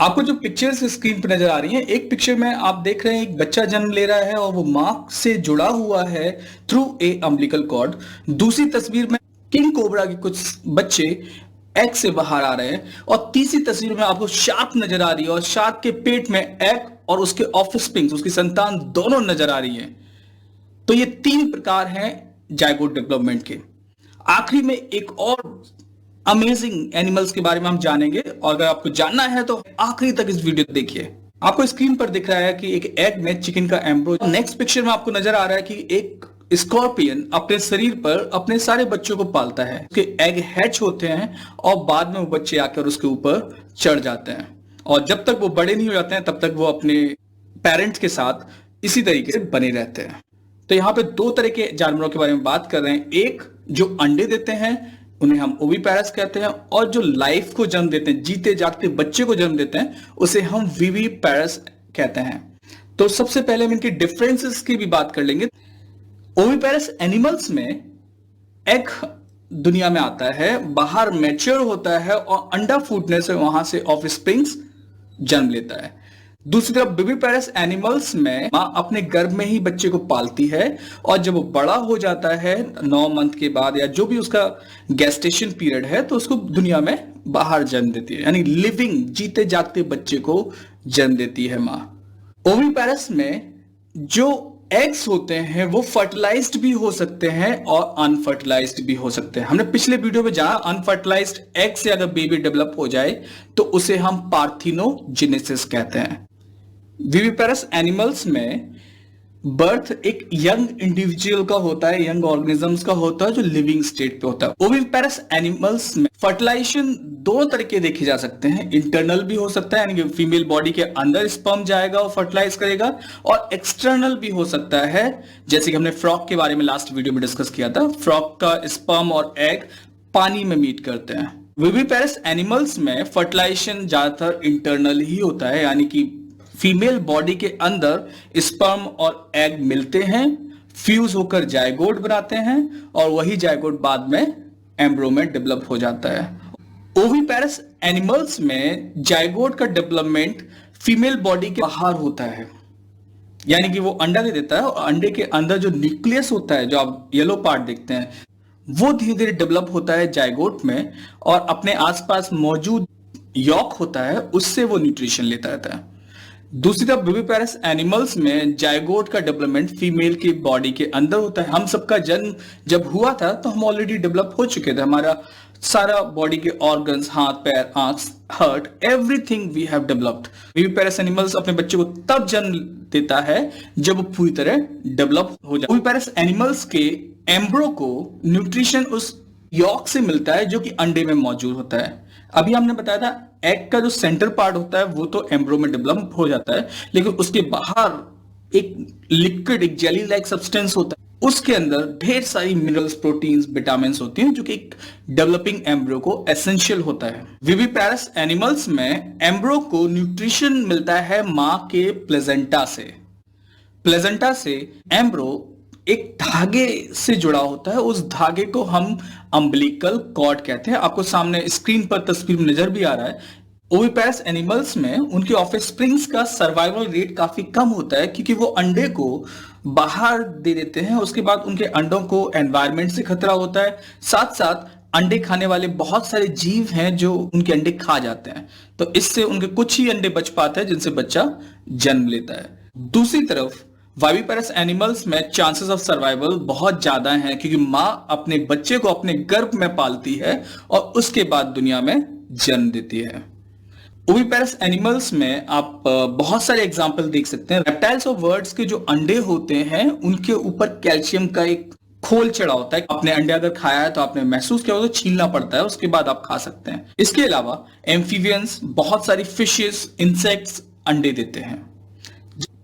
आपको जो pictures screen पर नजर आ रही हैं, एक पिक्चर में आप देख रहे हैं एक बच्चा जन्म ले रहा है और वो मां से जुड़ा हुआ है थ्रू ए अम्बिलिकल कॉर्ड। दूसरी तस्वीर में किंग कोबरा के कुछ बच्चे एग से बाहर आ रहे हैं और तीसरी तस्वीर में आपको शार्क नजर आ रही है और शार्क के पेट में एग और उसके ऑफस्प्रिंग्स, उसकी संतान दोनों नजर आ रही है। तो ये तीन प्रकार हैं जायगोट डेवलपमेंट के। आखिरी में एक और अमेजिंग एनिमल्स के बारे में हम जानेंगे और अगर आपको जानना है तो आखिरी तक इस वीडियो देखिए। आपको स्क्रीन पर दिख रहा है कि एक एग में चिकन का एम्ब्रो। नेक्स्ट पिक्चर में आपको नजर आ रहा है कि एक स्कॉर्पियन अपने शरीर पर अपने सारे बच्चों को पालता है। उसके एग हैच होते हैं और बाद में वो बच्चे आकर उसके ऊपर चढ़ जाते हैं और जब तक वो बड़े नहीं हो जाते हैं तब तक वो अपने पेरेंट्स के साथ इसी तरीके से बने रहते हैं। तो यहाँ पे दो तरह के जानवरों के बारे में बात कर रहे हैं। एक जो अंडे देते हैं उन्हें हम ओविपेरस कहते हैं और जो लाइफ को जन्म देते हैं, जीते जागते बच्चे को जन्म देते हैं, उसे हम विविपेरस कहते हैं। तो सबसे पहले हम इनके डिफरेंसेस की भी बात कर लेंगे। ओविपेरस एनिमल्स में एग दुनिया में आता है, बाहर मैच्योर होता है और अंडा फूटने से वहां से ऑफस्प्रिंग्स जन्म लेता है। दूसरी तरफ विविपेरस एनिमल्स में मां अपने गर्भ में ही बच्चे को पालती है और जब वो बड़ा हो जाता है 9 मंथ के बाद या जो भी उसका गेस्टेशन पीरियड है तो उसको दुनिया में बाहर जन्म देती है, यानी लिविंग जीते जागते बच्चे को जन्म देती है मां। ओविपेरस में जो एग्स होते हैं वो फर्टिलाइज्ड भी हो सकते हैं और अनफर्टिलाइज्ड भी हो सकते हैं। हमने पिछले वीडियो में जाना अनफर्टिलाइज्ड एग से अगर बेबी डेवलप हो जाए तो उसे हम पार्थिनोजेनेसिस कहते हैं। विविपेरस एनिमल्स में बर्थ एक यंग इंडिविजुअल का होता है, यंग ऑर्गेनिजम्स का होता है जो लिविंग स्टेट पे होता है। ओविपेरस एनिमल्स में फर्टिलाइजेशन दो तरीके देखे जा सकते हैं। इंटरनल भी हो सकता है, यानी कि फीमेल बॉडी के अंदर स्पर्म जाएगा और फर्टिलाइज करेगा, और एक्सटर्नल भी हो सकता है, जैसे कि हमने फ्रॉग के बारे में लास्ट वीडियो में डिस्कस किया था। फ्रॉग का स्पर्म और एग पानी में मीट करते हैं। विविपेरस एनिमल्स में फर्टिलाइजेशन ज्यादातर इंटरनल ही होता है, यानी कि फीमेल बॉडी के अंदर स्पर्म और एग मिलते हैं, फ्यूज होकर जायगोट बनाते हैं और वही जायगोट बाद में एम्ब्रो में डेवलप हो जाता है। ओविपेरस एनिमल्स में जायगोट का डेवलपमेंट फीमेल बॉडी के बाहर होता है, यानी कि वो अंडा दे देता है और अंडे के अंदर जो न्यूक्लियस होता है, जो आप येलो पार्ट देखते हैं, वो धीरे धीरे डेवलप होता है जायगोट में और अपने आसपास मौजूद यॉक होता है उससे वो न्यूट्रिशन लेता रहता है। दूसरी तरफ विविपेरस एनिमल्स में जायगोट का डेवलपमेंट फीमेल की बॉडी के अंदर होता है। हम सबका जन्म जब हुआ था तो हम ऑलरेडी डेवलप हो चुके थे। हमारा सारा बॉडी के ऑर्गन्स, हाथ पैर आंख heart, everything we have developed. Viviparous animals अपने बच्चे को तब जन्म देता है जब वो पूरी तरह डेवलप हो जाए। विविपेरस एनिमल्स के एम्ब्रो को न्यूट्रिशन उस यॉक से मिलता है जो कि अंडे में मौजूद होता है। अभी हमने बताया था एग का जो सेंटर पार्ट होता है वो तो एम्ब्रो में डेवलप हो जाता है, लेकिन उसके बाहर एक लिक्विड, एक जेली लाइक सब्सटेंस होता है, उसके अंदर ढेर सारी मिनरल्स, प्रोटीन्स, विटामिन होती हैं जो कि एक डेवलपिंग एम्ब्रो को एसेंशियल होता है। विविपेरस एनिमल्स में एम्ब्रो को न्यूट्रिशन मिलता है मां के प्लेजेंटा से। प्लेजेंटा से एम्ब्रो एक धागे से जुड़ा होता है, उस धागे को हम अम्बिलिकल कॉर्ड कहते हैं। आपको सामने स्क्रीन पर तस्वीर में नजर भी आ रहा है। ओविपेरस एनिमल्स में उनके ऑफस्प्रिंग्स का सर्वाइवल रेट काफी कम होता है क्योंकि वो अंडे को बाहर दे देते हैं, उसके बाद उनके अंडों को एनवायरमेंट से खतरा होता है, साथ साथ अंडे खाने वाले बहुत सारे जीव हैं जो उनके अंडे खा जाते हैं, तो इससे उनके कुछ ही अंडे बच पाते हैं जिनसे बच्चा जन्म लेता है। दूसरी तरफ वाइविपेरस एनिमल्स में चांसेस ऑफ सर्वाइवल बहुत ज्यादा हैं क्योंकि मां अपने बच्चे को अपने गर्भ में पालती है और उसके बाद दुनिया में जन्म देती है। ओविपेरस एनिमल्स में आप बहुत सारे एग्जाम्पल देख सकते हैं। रेप्टाइल्स और बर्ड्स के जो अंडे होते हैं उनके ऊपर कैल्शियम का एक खोल चढ़ा होता है। अपने अंडे अगर खाया है तो आपने महसूस किया हो तो छीलना पड़ता है, उसके बाद आप खा सकते हैं। इसके अलावा एम्फीबियंस, बहुत सारी फिशेस, इंसेक्ट्स अंडे देते हैं।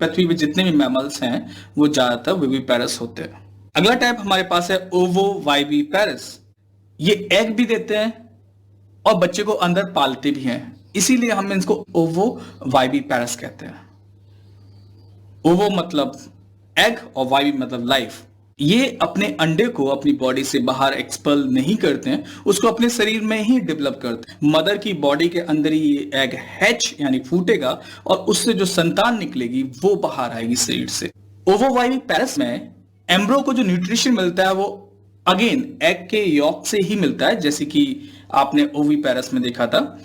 पृथ्वी में जितने भी मैमल्स हैं वो ज्यादातर विविपेरस होते हैं। अगला टाइप हमारे पास है ओवोवाइविपेरस। ये एग भी देते हैं और बच्चे को अंदर पालते भी हैं, इसीलिए हम इसको ओवोवाइविपेरस कहते हैं। ओवो मतलब एग और वाइवी मतलब लाइफ। ये अपने अंडे को अपनी बॉडी से बाहर एक्सपेल नहीं करते हैं, उसको अपने शरीर में ही डेवलप करते हैं। मदर की बॉडी के अंदर ही ये एग हैच यानी फूटेगा और उससे जो संतान निकलेगी वो बाहर आएगी शरीर से। ओवोवाइविपेरस में एम्ब्रो को जो न्यूट्रिशन मिलता है वो अगेन एग के यॉक से ही मिलता है, जैसे कि आपने ओविपेरस में देखा था।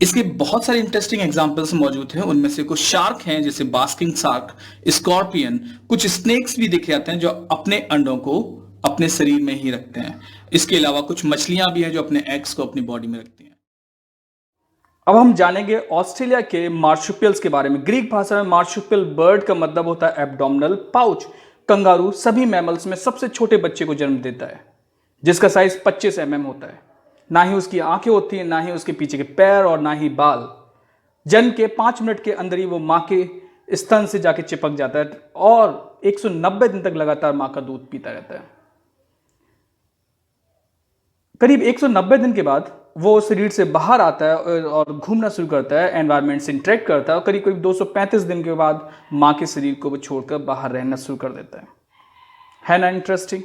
इसके बहुत सारे इंटरेस्टिंग एग्जांपल्स मौजूद हैं। उनमें से कुछ शार्क हैं जैसे बास्किंग शार्क, स्कॉर्पियन, कुछ स्नेक्स भी देखे जाते हैं जो अपने अंडों को अपने शरीर में ही रखते हैं। इसके अलावा कुछ मछलियां भी हैं जो अपने एग्स को अपनी बॉडी में रखती हैं। अब हम जानेंगे ऑस्ट्रेलिया के मार्शुपियल्स के बारे में। ग्रीक भाषा में मार्शुपियल बर्ड का मतलब होता है एब्डोमिनल पाउच। कंगारू सभी मैमल्स में सबसे छोटे बच्चे को जन्म देता है जिसका साइज 25 mm होता है। ना ही उसकी आंखें होती हैं, ना ही उसके पीछे के पैर और ना ही बाल। जन्म के 5 मिनट के अंदर ही वो मां के स्तन से जाके चिपक जाता है और 190 दिन तक लगातार मां का दूध पीता रहता है। करीब 190 दिन के बाद वो शरीर से बाहर आता है और घूमना शुरू करता है, एनवायरनमेंट से इंटरेक्ट करता है और करीब करीब 235 दिन के बाद मां के शरीर को वो छोड़कर बाहर रहना शुरू कर देता है ना इंटरेस्टिंग।